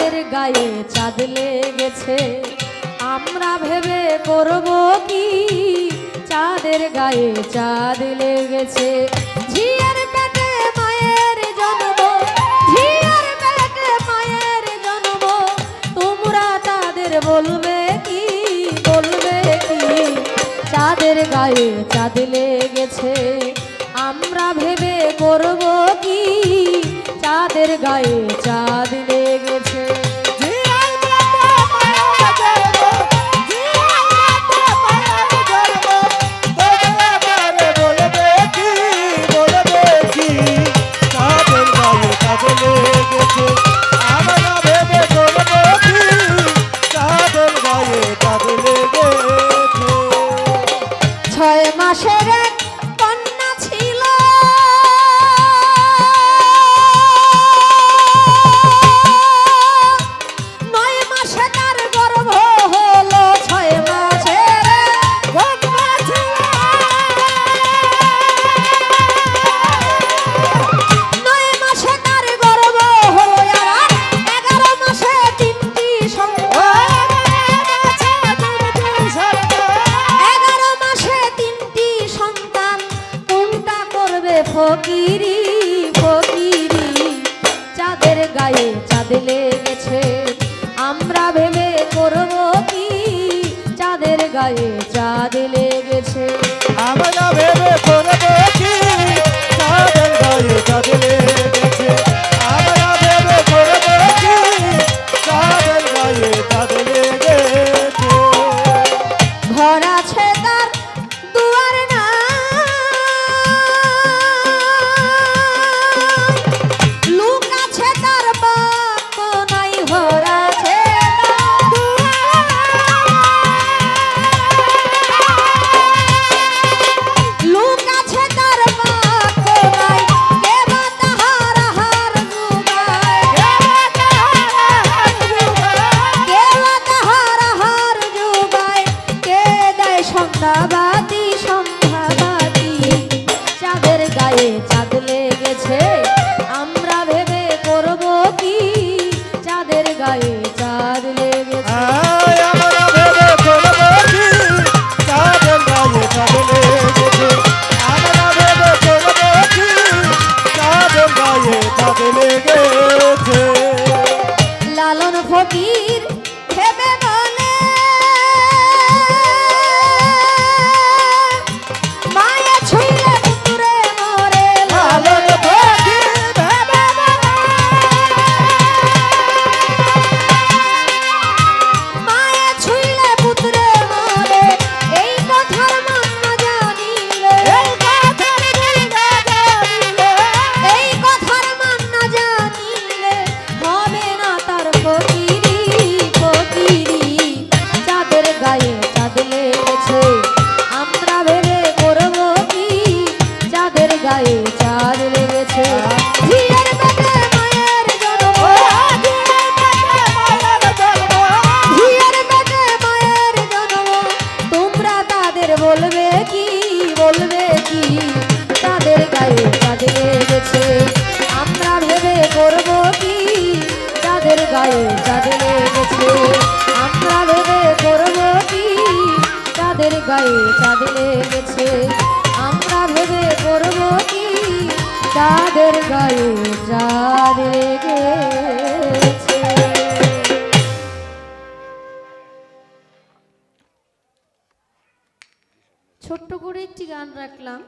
চাঁদের গায়ে চাঁদ লেগেছে, আমরা ভেবে করব কি, চাঁদের গায়ে চাঁদ লেগেছে। ঝিয়ের পেটে মায়ের জন্ম, ঝিয়ের পেটে মায়ের জন্ম, তোমরা তাদের বলবে কি, বলবে কি, চাঁদের গায়ে চাঁদ লেগেছে, আমরা ভেবে করব কি, চাঁদের গায়ে চাঁদ লেগেছে। ছয় মাসের এক কন্যা ছিল, নয় মাসে তার গর্ভ হলো, ছয় মাসের কন্যা ছিল, নয় মাসে তার গর্ভ হলো, আর 11 মাসে 3টি সন্তান, 11 মাসে 3টি সন্তান, কোনটা করবে ফকিরি, ফকিরি, চাঁদের গায়ে চাঁদ লেগেছে, আমরা ভেবে করব কি, চাঁদের গায়ে চাঁদ লেগেছে। আমরা ভেবে করব কি, চাঁদের গায়ে চাঁদ লেগেছে, আমরা ভেবে করব কি, চাঁদের গায়ে চাঁদ লেগেছে। ঘর আছে তার দুয়ার নাই, লোক আছে তার বাপ নাই, ঘর আছে তার দুয়ার, লোক আছে তার বাপ নাই, কে বা তাহার হার জুগায়, কে বা তাহার হার জুগায়, কে দেয় সন্ধ্যাবাতি, সন্ধ্যাবাতি, চাঁদের গায়ে চাঁদ লেগেছে, আমরা ভেবে করব কি, চাঁদের গায়ে চাঁদ লেগেছে। আমরা ভেবে করব কি, চাঁদের গায়ে চাঁদ লেগেছে, আমরা ভেবে করব কি, চাঁদের গায়ে চাঁদ লেগেছে। লালন ফকির ভেবে বলে, মায়া ছুঁইলে পুতুরে মরে, লালন ফকির ভেবে বলে, মায়া ছুঁইলে পুতুরে মরে, এই কথার মান্না জানিলে, এই কথার মান্না জানিলে, হবে না তার ফকিরি, ফকিরি, চাঁদের গায়ে চাঁদ লেগেছে, আমরা ভেবে করব কি, চাঁদের গায়ে চাঁদ লেগেছে। ঝিয়ের পেটে মায়ের জন্ম, ঝিয়ের পেটে মায়ের জন্ম, তোমরা তাদের বলবে কি, বলবে কি, চাঁদের গায়ে চাঁদ লেগেছে, আমরা ভেবে করব কি, চাঁদের গায়ে চাঁদ লেগেছে, আমরা ভেবে করব কি, চাঁদের গায়ে চাঁদ লেগেছে, আমরা ভেবে করব কি, চাঁদের গায়ে চাঁদ লেগেছে। ছোট্ট করে একটি গান রাখলাম।